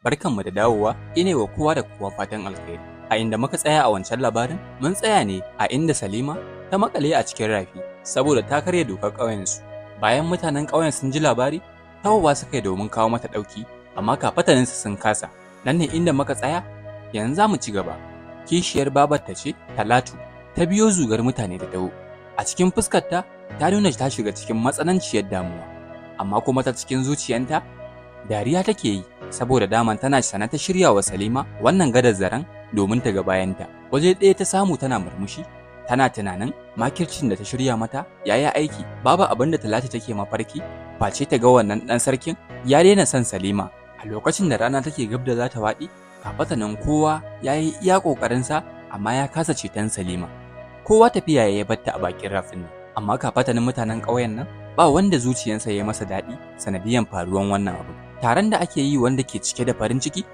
barkanmu da dawowa, ine wa kowa da kowa fatan alkhairi. A inda muka tsaya a wancan labarin, mun tsaya ne a inda Salima ta makale a cikin rafi saboda ta karya dokar ƙauyensu. Bayan mutanen ƙauyen sun ji labari, tawowa suka yi domin kawo mata ɗauki, amma kafataninsu sun kasa. Nan ne inda muka tsaya, yanzu za mu ci gaba. Kishiyar babarta ce, Talatu, ta biyo zugar mutane da dawo. A cikin fuskarta, ta nuna ta shiga cikin matsananciyar damuwa, amma kuma ta cikin zuciyanta, dariya take yi, saboda daman tana sana ta shirya wa Salima wannan gadar zaren domin ta ga bayanta. Waje ɗaya ta samu tana murmushi, tana tunanin makircin da ta shirya mata ya yi aiki. Babu abin da Talatu take mafarki, face ta ga wannan ɗan sarkin ya daina son Salima. A lokacin da rana take gab da za ta waɗi, kafatanin kowa ya yi iya ƙoƙarinsa, amma ya kasa ceton Salima. Kowa tafiya ya batta a bakin rafin nan, amma kafatanin mutanen ƙauyen nan ba wanda zuciyarsa ya masa daɗi sanadiyan faruwan wannan abu. Taron da ake yi wanda ke cike da farin ciki,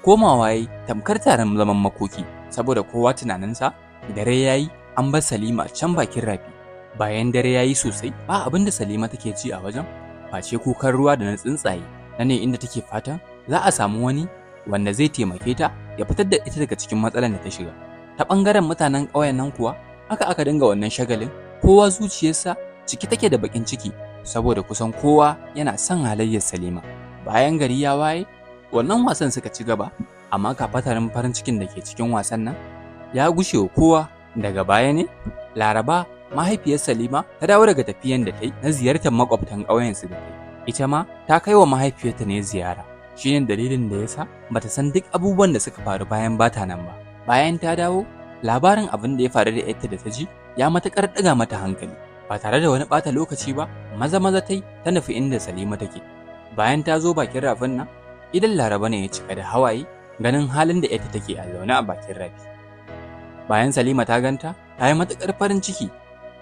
komawa yayi tamkar taron zaman makoki, saboda kowa tunaninsa dare yayi an bar Salima can bakin rafi. Bayan dare yayi sosai, ba abin da Salima take ji a wajen face kukan ruwa da na tsuntsaye. Nan ne inda take fatan za a samu wani wanda zai taimake ta ya fitar da ita daga cikin matsalar da ta shiga. Ta ɓangaren mutanen ƙauyen nan kuwa, aka dinga wannan shagalin, kowa zuciyarsa ciki take da bakin ciki, saboda kusan kowa yana son halayyar Salima. Bayan gari ya waye, wannan wasan suka ci gaba, amma kafatarin farin cikin da ke cikin wasan nan ya gushe wa kowa. Daga baya ne, Laraba, mahaifiyar Salima, ta dawo daga tafiyan da ta yi na ziyartar makwabtan ƙauyensu da ta yi. Ita ma ta kai wa mahaifiyarta ne ziyara. Shi ne dalilin da ya sa bata san duk abubuwan da suka faru bayan bata nan ba. Bayan ta dawo, labarin abin da ya faru da yarta da ta ji ya matuƙar ɗaga mata hankali. Ba tare da wani ɓata lokaci ba, maza ta yi ta nufi inda Salima take. Bayan ta zo bakin rafin nan, idan Laraba ne ya cika da hawaye ganin halin da yarta take a zaune a bakin rafi. Bayan Salima ta ganta, ta yi matuƙar farin ciki.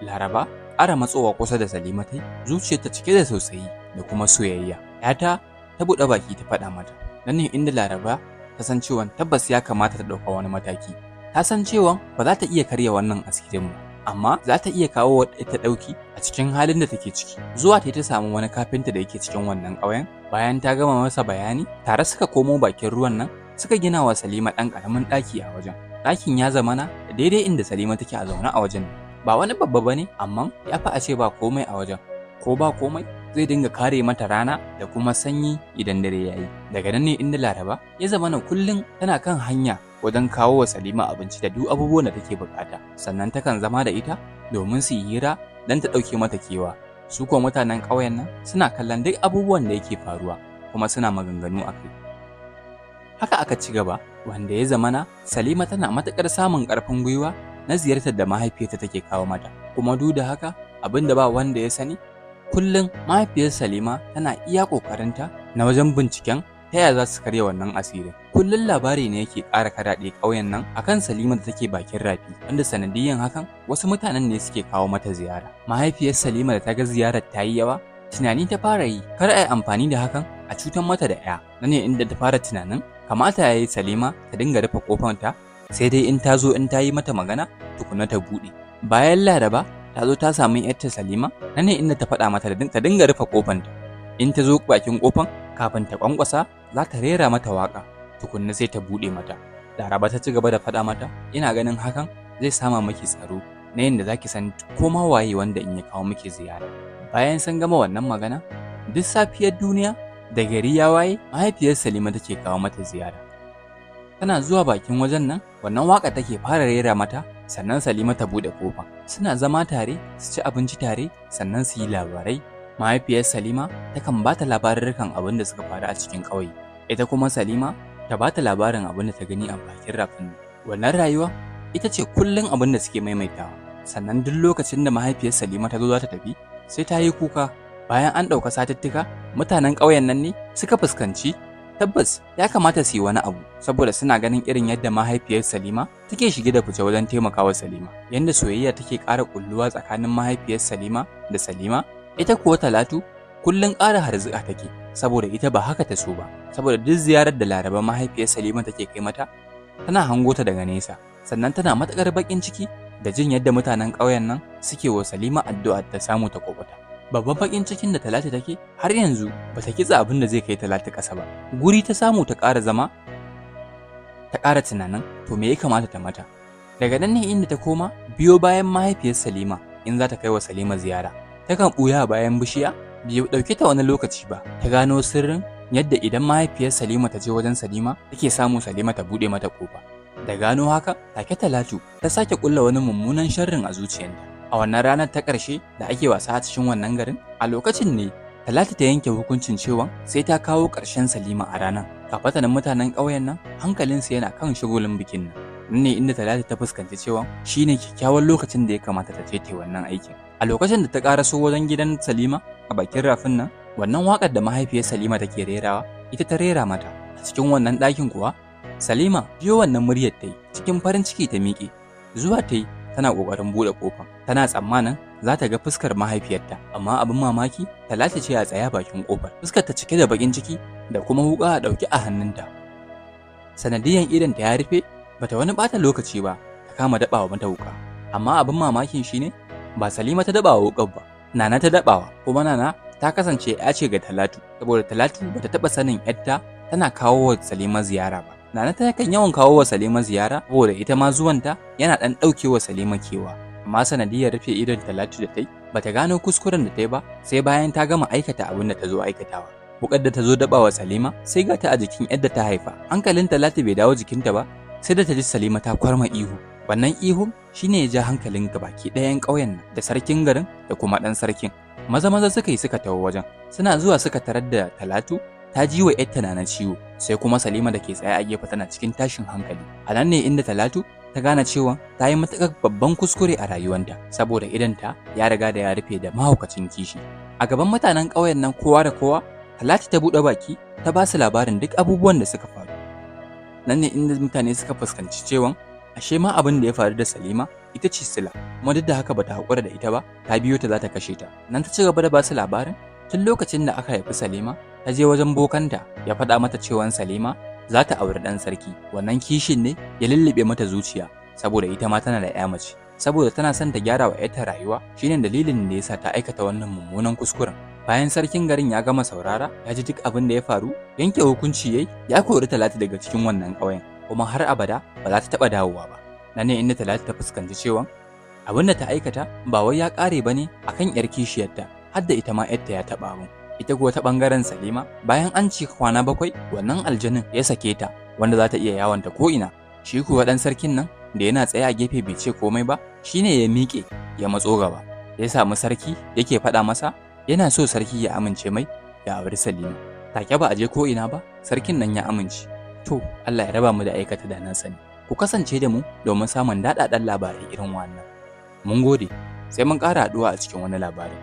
Laraba ƙara matsowa kusa da Salima ta yi, zuciyarta cike da tausayi da kuma soyayya. Yata ta buɗe baki ta faɗa mata. Nan ne inda Laraba ta san cewa tabbas ya kamata ta ɗauka wani mataki. Ta san cewa ba za ta iya karya wannan asirin ba, amma za ta iya kawo wa ita ɗauki a cikin halin da take ciki. Zuwa ta samu wani kafinta da yake cikin wannan ƙauyen. Bayan ta gama masa bayani, tare suka komo bakin ruwan nan, suka gina wa Salima ɗan ƙaramin ɗaki a wajen. Ɗakin ya zamana daidai inda Salima take a zaune a wajen. Ba wani babba ba ne, amma ya fi a ce ba komai a wajen. Ko ba komai, zai dinga kare mata rana da kuma sanyi idan dare ya yi. Daga nan ne inda Laraba ya zamana kullum tana kan hanya wajen kawo wa Salima abinci da duk abubuwan da take bukata. Sannan takan zama da ita domin su yi hira don ta ɗauke mata kewa. Su kuwa mutanen ƙauyen nan suna kallon duk abubuwan da yake faruwa kuma suna maganganu a kai. Haka aka ci gaba, wanda ya zamana Salima tana matuƙar samun ƙarfin gwiwa na ziyartar da mahaifiyarta take kawo mata. Kuma duk da haka, abin da ba wanda ya sani, kullum mahaifiyar Salima tana iya ƙoƙarinta na wajen binciken ta yaya za su karya wannan asirin. Kullum labari ne yake ƙara karaɗe ƙauyen nan akan Salima da take bakin rafi, wanda sanadiyyan hakan wasu mutanen ne suke kawo mata ziyara. Mahaifiyar Salima da ta ga ziyarar ta yi yawa, tunani ta fara yi kar a yi amfani da hakan a cutar mata da ‘ya. Nan ne inda ta fara tunanin kamata ya yi Salima ta dinga rufe ƙofanta, sai dai in ta zo in ta yi mata magana tukuna ta buɗe. Bayan Laraba ta zo ta samu ‘yarta Salima, nan ne inda ta faɗa mata ta dinga rufe ƙofanta. In ta zo bakin ƙofan, kafin ta ƙwanƙwasa za ta rera mata waƙa, tukunna sai ta buɗe mata. Laraba ta ci gaba da faɗa mata, ina ganin hakan zai sama miki tsaro na yadda za ki san ko ma waye wanda in ya kawo miki ziyara. Bayan sun gama wannan magana, duk safiyar duniya da gari ya waye, mahaifiyar Salima take kawo mata ziyara. Tana zuwa bakin wajen nan, wannan waƙa take fara rera mata, sannan Salima ta buɗe ƙofa. Suna zama tare, su ci abinci tare, sannan su yi labarai. Mahaifiyar Salima takan ba ta labarurrukan abin da suka faru a cikin ƙauye. Ita kuma Salima ta ba ta labarin abin da ta gani a bakin rafin. Wannan rayuwa ita ce kullum abin da suke maimaitawa. Sannan duk lokacin da mahaifiyar Salima ta zo za ta tafi, sai ta yi kuka. Bayan an ɗauka satuttuka, mutanen ƙauyen nan ne suka fuskanci tabbas ya kamata su yi wani abu, saboda suna ganin irin yadda mahaifiyar Salima take shige da fice wajen taimakawa Salima. Yanda soyayya take ƙara ƙulluwa tsakanin mahaifiyar Salima da Salima, ita kuwa Talatu kullum ƙara harzuka take, saboda ita ba haka ta so ba. Saboda duk ziyarar da Laraba mahaifiyar Salima take kai mata, tana hango ta daga nesa. Sannan tana matuƙar baƙin ciki da jin yadda mutanen ƙauyen nan suke wa Salima addu'a ta samu ta kuɓuta. Babban bakin cikin da Talatu take har yanzu bata kitsa abin da zai kai Talatu ƙasa ba. Guri ta samu ta ƙara zama, ta ƙara tunanin to me ya kamata ta mata. Daga nan ne inda ta koma biyo bayan mahaifiyar Salima in za ta kai wa Salima ziyara. Takan ɓuya bayan bishiya, bai ɗauke ta wani lokaci ba, ta gano sirrin yadda idan mahaifiyar Salima ta je wajen Salima take samu Salima ta buɗe mata ƙofa. Da gano haka, take Talatu ta sake ƙulla wani mummunan sharrin a zuciyarta. A wannan ranar ta ƙarshe da ake wasa a cikin wannan garin, a lokacin ne Talatu ta yanke hukuncin cewa sai ta kawo ƙarshen Salima a ranar. Kafatanin mutanen ƙauyen nan hankalinsu yana kan shagulin bikin nan. Nan ne inda Talatu ta fuskanci cewa shine kyakkyawan lokacin da ya kamata ta je ta wannan aikin. A lokacin da ta ƙaraso wajen gidan Salima a bakin rafin nan, wannan waƙar da mahaifiyar Salima take rerawa ita ta rera mata. A cikin wannan ɗakin kuwa, Salima biyo wannan muryar ta yi cikin farin ciki ta miƙe. Zuwa ta yi tana ƙoƙarin buɗe ƙofar. Tana tsammanin za ta ga fuskar mahaifiyarta, amma abin mamaki Talatu ce a tsaya bakin ƙofar. Fuskar ta cike da baƙin ciki da kuma wuƙa a ɗauke a hannunta. Sanadiyan idon ta ya rufe, bata wani ɓata lokaci ba, ta kama daɓawa mata wuƙa. Amma abin mamakin shine ba Salima ta daɓawa wuƙar ba, Nana ta daɓawa, kuma Nana ta kasance ya ce ga Talatu, saboda Talatu bata taɓa sanin yadda tana kawo wa Salima ziyara ba. Nana ta kan yawan kawo wa Salima ziyara saboda ita ma zuwanta yana ɗan ɗauke wa Salima kewa. Amma sanadiyar rufe idon Talatu da ta yi, bata gano kuskuren da ta yi ba sai bayan ta gama aikata abin da ta zo aikatawa. Wukar da ta zo daɓawa Salima sai ga ta a jikin yadda ta haifa. Hankalin Talatu bai dawo jikinta ba sai da ta ji Salima ta kwarma ihu. Wannan ihun shine ya ja hankalin gabaki ɗayan ƙauyen nan da sarkin garin da kuma ɗan sarkin. Maza suka yi suka taho wajen. Suna zuwa suka tarar da Talatu ta ji wa ‘yarta na ciwo, sai kuma Salima da ke tsaye a gefe tana cikin tashin hankali. A nan ne inda Talatu ta gane cewa ta yi matuƙar babban kuskure a rayuwanta, saboda idonta ya riga da ya rufe da mahaukacin kishi. A gaban mutanen ƙauyen nan kowa da kowa, Talatu ta buɗe baki ta ba su labarin duk abubuwan da suka faru. Nan ne inda mutane suka fuskanci cewa ashe ma abin da ya faru da Salima ita ce sila, kuma duk da haka bata haƙura da ita ba, ta biyo ta za ta kashe ta. Nan ta ci gaba da ba su labarin tun lokacin da aka haifi Salima, ta je wajen bokanta ya faɗa mata cewa Salima za ta auri ɗan sarki. Wannan kishin ne ya lullube mata zuciya, saboda ita ma tana da ƴa mace, saboda tana son ta gyara wa ƴarta rayuwa, shine dalilin da yasa ta aikata wannan mummunan kuskuren. Bayan sarkin garin ya gama saurara, ya ji duk abin da ya faru, yanke hukunci yayi ya kori Talatu daga cikin wannan ƙauyen, kuma har abada ba za ta taɓa dawowa ba. Nan ne inda Talatu ta fuskanci cewa abin da ta aikata ba wai ya ƙare ba ne akan ƴar kishiyarta, har da ita ma ƴarta ya taɓa abin. Ita kuwa ta ɓangaren Salima, bayan an ci kwana 7 wannan aljanin ya sake ta, wanda za ta iya yawanta ko'ina. Shi kuwa ɗan sarkin nan da yana tsaye a gefe bai ce komai ba, shine ya miƙe ya matso gaba. Ya samu sarki yake faɗa masa yana so sarki ya amince mai ya auri Salima. Take ba a je ko'ina ba, sarkin nan ya amince. To, Allah ya raba mu da aikata da nan sani. Ku kasance da mu domin samun daɗaɗɗen labarai irin wannan. Mun gode, sai mun ƙara haɗuwa a cikin wani labarin.